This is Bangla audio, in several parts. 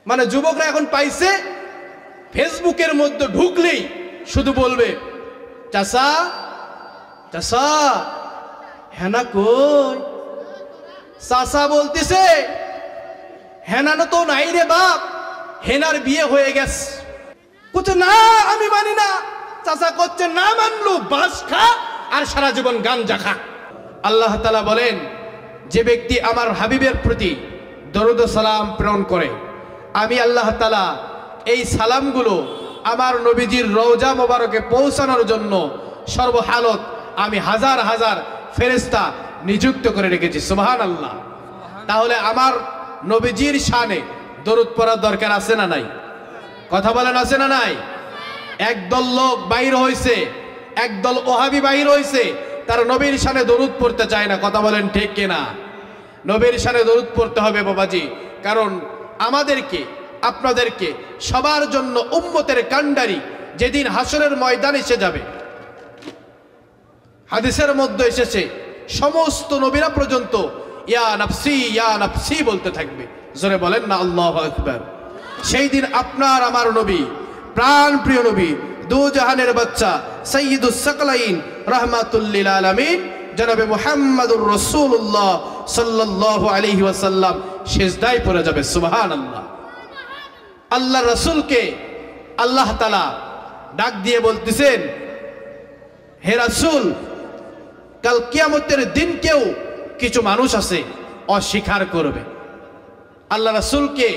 মানে যুবকরা এখন পাইছে ফেসবুকের মধ্যে ঢুকলেই শুধু বলবে চাচা চাচা হেনা কই, চাচা বলতেছে হেনানো তো নাই রে বাপ, হেনার বিয়ে হয়ে গেছে। বলছে না আমি মানি না। চাচা করছে না মানলু বাস খা আর সারা জীবন গাঞ্জা খা। আল্লাহ তাআলা বলেন যে ব্যক্তি আমার হাবিবের প্রতি দরুদ ও সালাম প্রেরণ করে, আমি আল্লাহ তাআলা এই সালামগুলো আমার নবীজির রওজা মোবারকে পৌঁছানোর জন্য সর্বহালত আমি হাজার হাজার ফেরেশতা নিযুক্ত করে রেখেছি। সুবহানাল্লাহ। তাহলে আমার নবীজির শানে দরুদ পড়ার দরকার আছে না নাই? কথা বলেন আছে না নাই? একদল লোক বাইর হইছে, একদল ওহাবি বাইর হইছে, তারা নবীর শানে দরুদ পড়তে চায় না। কথা বলেন ঠিক কিনা? নবীর শানে দরুদ পড়তে হবে বাবাজি, কারণ আমাদেরকে আপনাদেরকে সবার জন্য উম্মতের কান্ডারি যেদিন হাসরের ময়দান এসে যাবে, হাদিসের মধ্যে এসেছে সমস্ত নবীরা পর্যন্ত ইয়া নাফসি বলতে থাকবে। জোরে বলেন না আল্লাহু আকবার। সেই দিন আপনার আমার নবী, প্রাণ প্রিয় নবী, দু জাহানের বাচ্চা সাইয়্যিদুস সাকলাইন রাহমাতুল লিল আলামিন জনাবে মুহাম্মদুর রাসূলুল্লাহ সাল্লাল্লাহু আলাইহি ওয়াসাল্লাম সিজদায় পড়ে যাবে। সুবহানাল্লাহ। আল্লাহ রাসূলকে আল্লাহ তাআলা ডাক দিয়ে বলতেছেন, হে রাসূল, কাল কিয়ামতের দিন কেউ কিছু মানুষ আছে অস্বীকার করবে। আল্লাহ রাসূলকে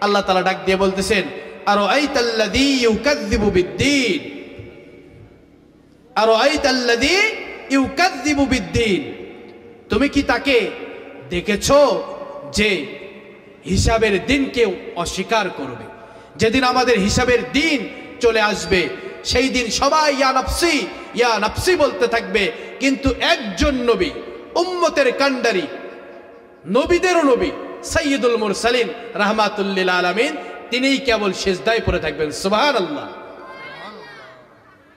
আল্লাহ তাআলা ডাক দিয়ে বলতেছেন, আরাআইতাল্লাযী ইউকাযযিবু বিদ্দীন, আরাআইতাল্লাযী ইউকাযযিবু বিদ্দীন, তুমি কি তাকে দেখেছো যে হিসাবের দিনকে অস্বীকার করবে? যেদিন আমাদের হিসাবের দিন চলে আসবে সেই দিন সবাই ইয়া নাফসি বলতে থাকবে, কিন্তু একজন নবী, উম্মতের কান্ডারি, নবীদেরও নবী সাইয়্যিদুল মুরসালিন রাহমাতুল লিল আলামিন, তিনিই কেবল সিজদায় পড়ে থাকবেন। সুবহানাল্লাহ।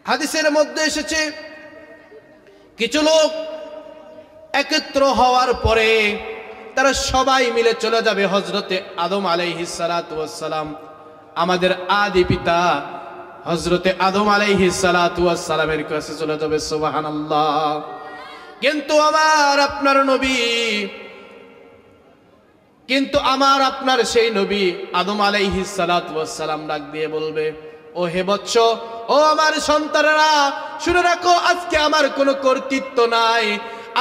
হাদিসের মধ্যে এসেছে কিছু লোক একত্র হওয়ার পরে তারা সবাই মিলে চলে যাবে হযরতে আদম আলাইহিস সালাতু ওয়াস সালাম, আমাদের আদি পিতা হযরতে আদম আলাইহিস সালাতু ওয়াস সালামের কাছে চলে যাবে। সুবহানাল্লাহ। কিন্তু আমার আপনার সেই নবী আদম আলাইহিস সালাতু ওয়াস সালাম ডাক দিয়ে বলবে, ও হে বৎস, ও আমার সন্তানেরা, শুনে রাখো, আজকে আমার কোনো কর্তৃত্ব নাই।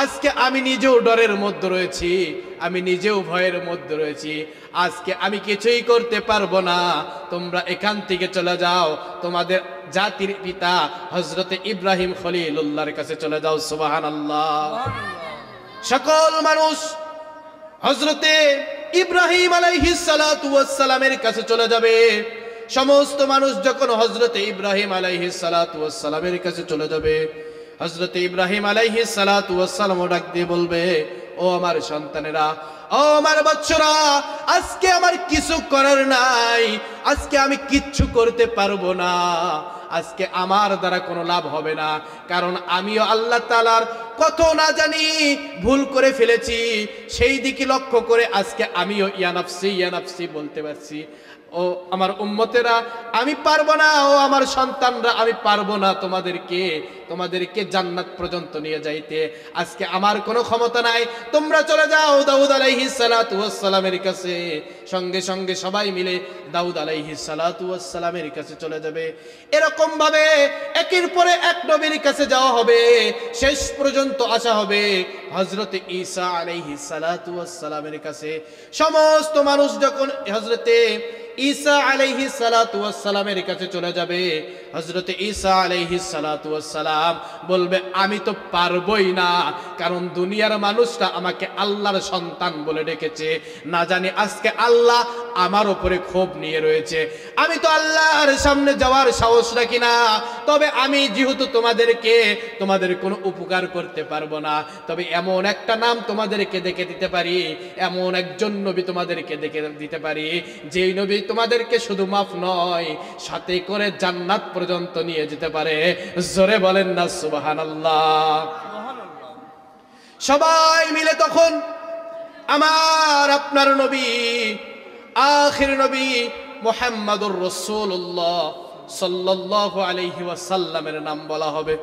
আজকে আমি নিজেও ডরের মধ্যে রয়েছি, আমি নিজেও ভয়ের মধ্যে রয়েছি। আজকে আমি কিছুই করতে পারবো না, তোমরা এখান থেকে চলে যাও, তোমাদের জাতির পিতা হযরতে ইব্রাহিম খলিলুল্লাহর কাছে চলে যাও। সুবহানাল্লাহ। সকল মানুষ হযরতে ইব্রাহিম আলাইহিস সালাতু ওয়াস সালামের কাছে চলে যাবে। সমস্ত মানুষ যখন হযরতে ইব্রাহিম আলাইহিস সালাতু ওয়াস সালামের কাছে চলে যাবে, হযরতে ইব্রাহিম আলাইহিস সালাতু ওয়াস সালাম ডাক দিয়ে বলবে, ও আমার সন্তানেরা, ও আমার বাচ্চারা, আজকে আমার কিছু করার নাই, আজকে আমি কিচ্ছু করতে পারবো না, আজকে আমার দ্বারা কোনো লাভ হবে না, কারণ আমিও আল্লাহ তাআলার কত না জানি ভুল করে ফেলেছি, সেই দিকে লক্ষ্য করে আজকে আমিও ইয়া নাফসি বলতে পারছি। ও আমার উম্মতেরা, আমি পারবো না, ও আমার সন্তানরা, আমি পারবো না তোমাদেরকে জান্নাত পর্যন্ত নিয়ে যাইতে। আজকে আমার কোনো ক্ষমতা নাই, তোমরা চলে যাও দাউদ আলাইহিস সালাতু ওয়াস সালামের কাছে। সঙ্গে সঙ্গে সবাই মিলে দাউদ আলাইহিস সালাতু ওয়াস সালামের কাছে চলে যাবে। এরকম ভাবে একের পরে এক নবীর কাছে যাওয়া হবে, শেষ পর্যন্ত আসা হবে হযরতে ঈসা আলাইহিস সালাতু ওয়াস সালামের কাছে। সমস্ত মানুষ যখন হযরতে ঈসা আলাইহিস সালাতু ওয়াস সালামের কাছে চলে যাবে, হযরতে ঈসা আলাইহিস সালাতু ওয়াস সালাম বলবে, আমি তো পারবই না, কারণ দুনিয়ার মানুষরা আমাকে আল্লাহর সন্তান বলে ডেকেছে, না জানি আজকে আল্লাহ আমার উপরে ক্ষোভ নিয়ে রয়েছে, আমি তো আল্লাহর সামনে যাওয়ার সাহস রাখি না। তবে আমি যেহেতু তোমাদের কোনো উপকার করতে পারবো না, তবে এমন একটা নাম তোমাদেরকে দেখে দিতে পারি, এমন একজন নবী তোমাদেরকে দেখে দিতে পারি, যেই নবী তোমাদেরকে শুধু মাফ নয়, সাথে করে জান্নাত পর্যন্ত নিয়ে যেতে পারে। জোরে বলেন না সুবহানাল্লাহ। সবাই মিলে তখন আমার আপনার নবী আখির নবী মুহাম্মাদুর রাসূলুল্লাহ সাল্লাল্লাহু আলাইহি ওয়াসাল্লামের নাম বলা হবে।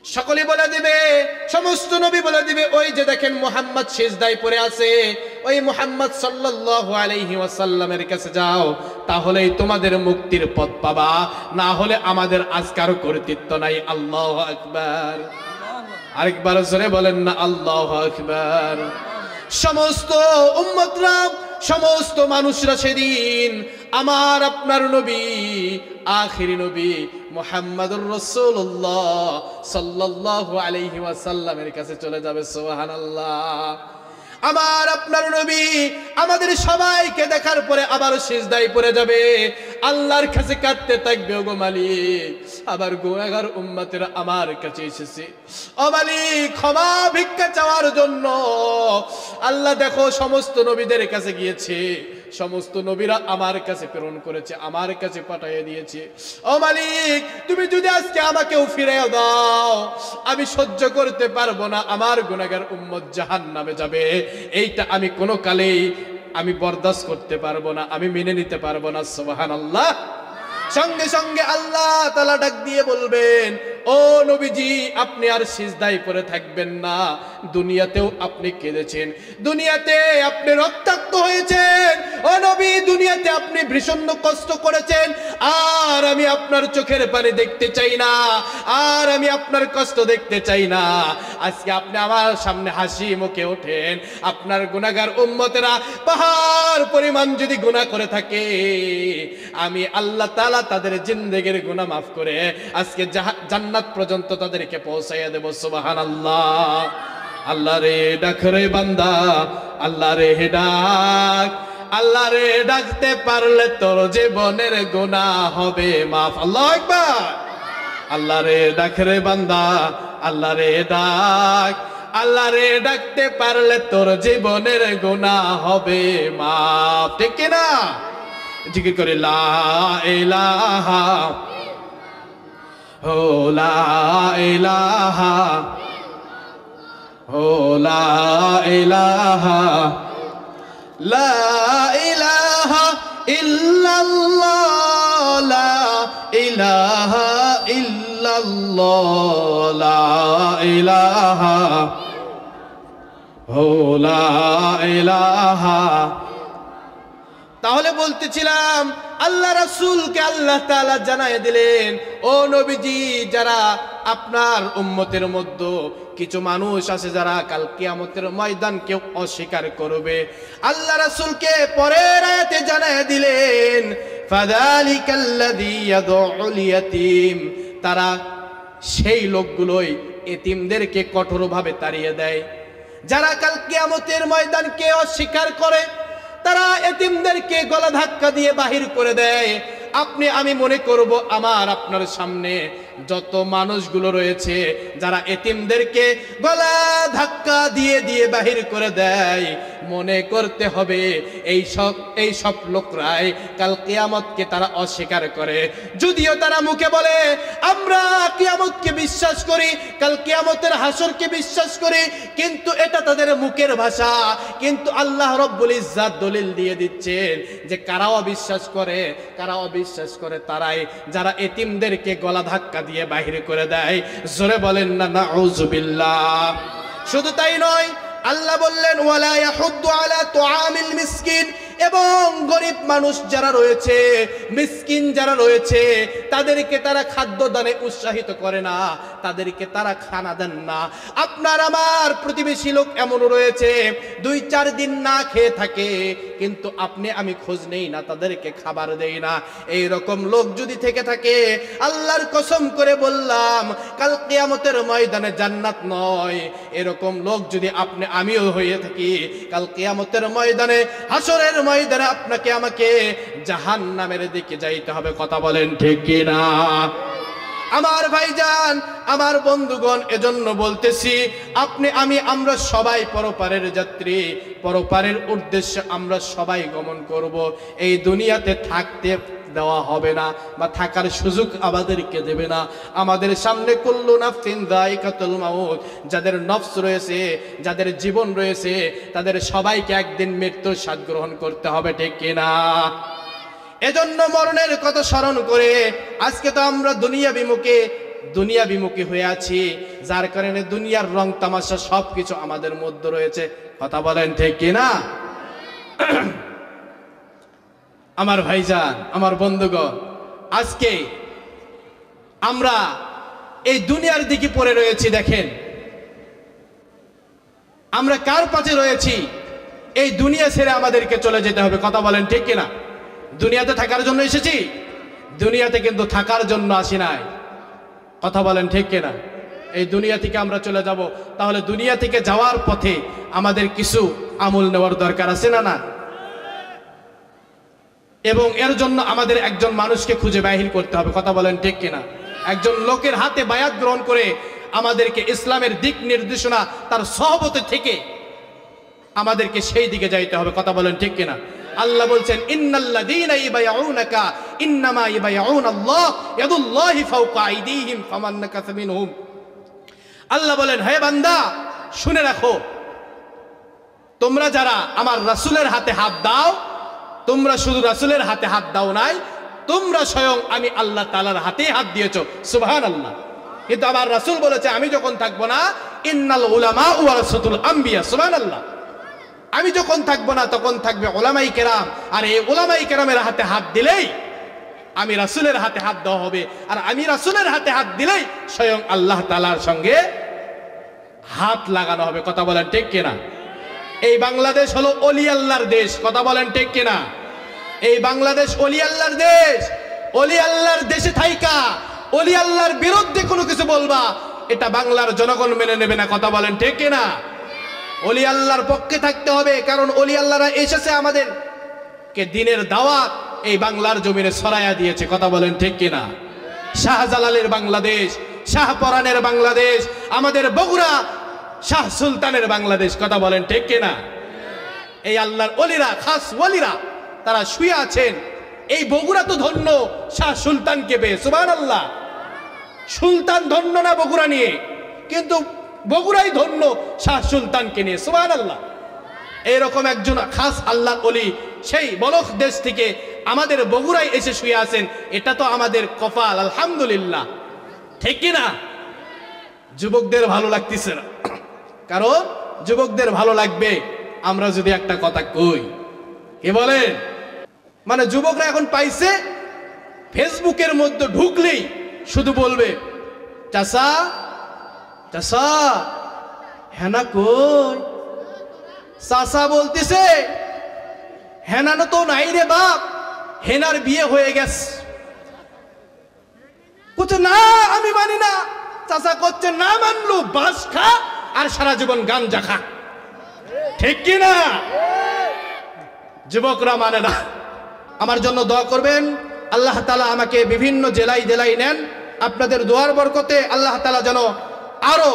সকলে বলে দিবে, সমস্ত নবী বলে দিবে, ওই যে দেখেন মুহাম্মদ সিজদায় পড়ে আছে, ওই মুহাম্মদ সাল্লাল্লাহু আলাইহি ওয়াসাল্লামের কাছে যাও, তাহলেই তোমাদের মুক্তির পথ পাবা, না হলে আমাদের আজকার কর্তৃত্ব নাই। আল্লাহু আকবার। আরেকবার জোরে বলেন না আল্লাহু আকবার। সমস্ত উম্মতরা, সমস্ত মানুষরা সেদিন আমার আপনার নবী আখিরি নবী মুহাম্মাদুর রাসূলুল্লাহ সাল্লাল্লাহু আলাইহি ওয়াসাল্লামের কাছে চলে যাবে। সুবহানাল্লাহ। আমার আপনার নবী আমাদের সবাইকে দেখার পরে আবার সিজদায় পড়ে যাবে, আল্লাহর কাছে কাঁদতে থাকবে, ওগো মালিক আবার গুনাহগার উম্মতেরা আমার কাছে এসেছে, ও মালিক ক্ষমা ভিক্ষা চাওয়ার জন্য। আল্লাহ দেখো সমস্ত নবীদের কাছে গিয়েছে, সমস্ত নবীরা আমার কাছে প্রেরণ করেছে, আমার কাছে পাঠিয়ে দিয়েছে। ও মালিক তুমি যদি আজকে আমাকেও ফিরে দাও, আমি সহ্য করতে পারবো না, আমার গুনাহগার উম্মত জাহান্নামে যাবে, এইটা আমি কোনো কালেই আমি বরদাস্ত করতে পারবো না, আমি মেনে নিতে পারবো না। সুবহানাল্লাহ। সঙ্গে সঙ্গে আল্লাহ তাআলা ডাক দিয়ে বলবেন, ও নবীজি আপনি আর সিজদায় পড়ে থাকবেন না, দুনিয়াতেও আপনি কেঁদেছেন, দুনিয়াতে আপনি রক্তাক্ত হয়েছেন, ও নবী দুনিয়াতে আপনি ভীষণ কষ্ট করেছেন, আর আমি আপনার চোখের পানি দেখতে চাই না, আর আমি আপনার কষ্ট দেখতে চাই না। আজকে আপনি আমার সামনে হাসি মুখে ওঠেন, আপনার গুনাহগার উম্মতেরা পাহাড় পরিমাণ যদি গুনাহ করে থাকে, আমি আল্লাহ তাআলা তাদের জিন্দেগির গুনাহ মাফ করে আজকে জান্নাত পর্যন্ত তাদেরকে পৌঁছাইয়া দেব। সুবহানাল্লাহ। আল্লাহ রে ডাক রে বান্দা, আল্লাহ রে ডাক, আল্লাহ রে ডাকতে পারলে তোর জীবনের গুনাহ হবে মাফ। আল্লাহু আকবার। আল্লাহ রে ডাক রে বান্দা, আল্লাহ রে ডাক, আল্লাহ রে ডাকতে পারলে তোর জীবনের গুনাহ হবে মাফ। ঠিক কি না? জিকির করে লা ইলাহা, ও লা ইলাহা, ও লা ইলাহা, লা ইলাহা ইল্লাল্লাহ, লা ইলাহা ইল্লাল্লাহ, লা ইলাহা, ও লা ইলাহা। তাহলে বলতেছিলাম আল্লাহ রাসূলকে আল্লাহ তাআলা জানায় দিলেন, ও নবীজি যারা আপনার উম্মতের মধ্যে কিছু মানুষ আছে যারা কাল কিয়ামতের ময়দানকে অস্বীকার করবে, আল্লাহ রাসূলকে পরের আয়াতে জানায় দিলেন ফাযালিকাল্লাযী ইয়াদউল ইয়াতীম, তারা সেই লোকগুলোই এতিমদেরকে কঠোরভাবে তাড়িয়ে দেয়। যারা কাল কিয়ামতের ময়দানকে অস্বীকার করে তারা এতিমদেরকে গলা ধাক্কা দিয়ে বাহির করে দেয়। আপনি আমি মনে করব আমার আপনার সামনে যত মানুষগুলো রয়েছে যারা এতিমদেরকে গলা ধাক্কা দিয়ে দিয়ে বাহির করে দেয়, মনে করতে হবে এই সব লোকরাই কাল কিয়ামতকে তারা অস্বীকার করে। যদিও তারা মুখে বলে আমরা কিয়ামতকে বিশ্বাস করি, কাল কিয়ামতের হাসরকে বিশ্বাস করি, কিন্তু এটা তাদের মুখের ভাষা। কিন্তু আল্লাহ রব্বুল ইজ্জাত দলিল দিয়ে দিচ্ছেন যে কারা অবিশ্বাস করে, কারা অবিশ্বাস করে তারাই যারা এতিমদেরকে গলা ধাক্কা দিয়ে বাহির করে দেয়। জোরে বলেন না নাউযুবিল্লাহ। শুধু তাই নয়, আল্লাহ বললেন ওয়ালা ইয়াহুদ্দু আলা তুআমিল মিসকিন, এবং গরিব মানুষ যারা রয়েছে, মিসকিন যারা রয়েছে, তাদেরকে তারা খাদ্য দানে উৎসাহিত করে না, তাদেরকে তারা খানা দেন না। আপনার আমার প্রতিবেশী লোক এমন রয়েছে 2-4 দিন না খেয়ে থাকে, কিন্তু আপনি আমি খোঁজ নেই না, তাদেরকে খাবার দেই না। এই রকম লোক যদি থেকে থাকে, আল্লাহর কসম করে বললাম কাল কিয়ামতের ময়দানে জান্নাত নয়। এরকম লোক যদি আপনি আমিও হয়ে থাকি, কাল কিয়ামতের ময়দানে হাসরের ময়দানে আপনাকে আমাকে জাহান্নামের দিকে যাইতে হবে। কথা বলেন ঠিক কি না? আমার ভাইজান, আমার বন্ধুগণ, এজন্য বলতেছি আপনি আমি আমরা সবাই পরপারের যাত্রী, পরপারের উদ্দেশ্যে আমরা সবাই গমন করব। এই দুনিয়াতে থাকতে দেওয়া হবে না, বা থাকার সুযোগ আমাদেরকে দেবে না। আমাদের সামনে কুল্লু নাফসিন যায়িকাতুল মাউত, যাদের নফস রয়েছে, যাদের জীবন রয়েছে, তাদের সবাইকে একদিন মৃত্যুর স্বাদ গ্রহণ করতে হবে, ঠিক কিনা? এজন্য মরণের কথা স্মরণ করে আজকে তো আমরা দুনিয়া বিমুখী হয়ে আছি, যার কারণে দুনিয়ার রং তামাশা সবকিছু আমাদের মধ্যে রয়েছে। কথা বলেন ঠিক কিনা? আমার ভাইজান, আমার বন্ধুগণ, আজকে আমরা এই দুনিয়ার দিকে পড়ে রয়েছি। দেখেন আমরা কার পাশে রয়েছি? এই দুনিয়া ছেড়ে আমাদেরকে চলে যেতে হবে। কথা বলেন ঠিক কিনা? দুনিয়াতে থাকার জন্য এসেছি, দুনিয়াতে কিন্তু থাকার জন্য আসি নাই। কথা বলেন ঠিক কিনা? এই দুনিয়া থেকে আমরা চলে যাব, তাহলে দুনিয়া থেকে যাওয়ার পথে আমাদের কিছু আমল নেওয়ার দরকার আছে না? না। এবং এর জন্য আমাদের একজন মানুষকে খুঁজে বাহির করতে হবে। কথা বলেন ঠিক কিনা? একজন লোকের হাতে বায়াত গ্রহণ করে আমাদেরকে ইসলামের দিক নির্দেশনা তার সহবতে থেকে আমাদেরকে সেই দিকে যাইতে হবে। কথা বলেন ঠিক কিনা? আল্লাহ বলছেন, ইন্নাল্লাযীনা ইয়াবাইউনাকা ইন্নামা ইয়াবাইউনাল্লাহ ইয়াদুল্লাহি ফাওকা আইদিহিম ফামান নাকাসা মিনহুম। আল্লাহ বলেন, হে বান্দা শুনে রাখো, তোমরা যারা আমার রাসূলের হাতে হাত দাও, তোমরা শুধু রাসূলের হাতে হাত দাও নাই, তোমরা স্বয়ং আমি আল্লাহ তাআলার হাতে হাত দিয়েছো। সুবহানাল্লাহ। কিন্তু আমার রাসূল বলেছে, আমি যখন থাকবো না, ইন্নাল উলামা ওয়ারাসাতুল আম্বিয়া। সুবহানাল্লাহ। আমি যখন থাকবো না তখন থাকবে উলামায়ে কেরাম, আর এই উলামায়ে কেরামের হাতে হাত দিলেই আমি রাসূলের হাতে হাত দেওয়া হবে, আর আমি রাসূলের হাতে হাত দিলেই স্বয়ং আল্লাহ তাআলার সঙ্গে হাত লাগানো হবে। কথা বলেন ঠিক কিনা? এই বাংলাদেশ হলো ওলি আল্লাহর দেশ। কথা বলেন ঠিক কিনা? এই বাংলাদেশ ওলি আল্লাহর দেশ। ওলি আল্লাহর দেশে থাইকা ওলি আল্লাহর বিরুদ্ধে কোনো কিছু বলবা, এটা বাংলার জনগণ মেনে নেবে না। কথা বলেন ঠিক কিনা? ওলি আল্লাহর পক্ষে থাকতে হবে, কারণ ওলি আল্লাহরা এসেছে আমাদেরকে দিনের দাওয়াত এই বাংলার জমিনে ছড়াইয়া দিয়েছে। কথা বলেন ঠিক কিনা? শাহজালালের বাংলাদেশ, শাহপরানের বাংলাদেশ, আমাদের বগুড়া শাহ সুলতানের বাংলাদেশ। কথা বলেন ঠিক কিনা? এই আল্লাহর ওলিরা, খাস ওলিরা, তারা শুয়ে আছেন। এই বগুড়া তো ধন্য শাহ সুলতানকে পেয়ে। সুবহানাল্লাহ। সুলতান ধন্য না বগুড়া নিয়ে, কিন্তু বগুড়াই ধন্য শাহ সুলতানকে নিয়ে। সুবহানাল্লাহ। এইরকম একজন খাস আল্লাহর ওলি সেই বলখ দেশ থেকে আমাদের বগুড়ায় এসে শুয়ে আছেন, এটা তো আমাদের কপাল। আলহামদুলিল্লাহ, ঠিক কিনা? যুবকদের ভালো লাগতেছে না, কারণ যুবকদের ভালো লাগবে আমরা যদি একটা কথা কই। কি বলেন? মানে যুবকরা এখন পাইছে, ফেসবুকের মধ্যে ঢুকলেই শুধু বলবে, চাচা চাচা হেনা কই? চাচা বলতেছে, হেনানো তো নাই রে বাপ, হেনার বিয়ে হয়ে গেছে। বলছে না আমি মানি না। চাচা করছে, না মানলু বাস খা আর সারা জীবন গাঞ্জা খা। ঠিক কিনা? যুবকরা মানে না। আমার জন্য দোয়া করবেন, আল্লাহ তাআলা আমাকে বিভিন্ন জেলায় জেলায় নেন। আপনাদের দোয়ার বরকতে আল্লাহ তাআলা যেন আরো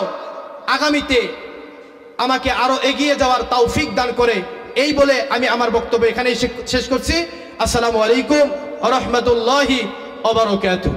আগামীতে আমাকে আরো এগিয়ে যাওয়ার তৌফিক দান করে। এই বলে আমি আমার বক্তব্য এখানেই শেষ করছি। আসসালামু আলাইকুম ওয়া রাহমাতুল্লাহি ওয়া বারাকাতুহু।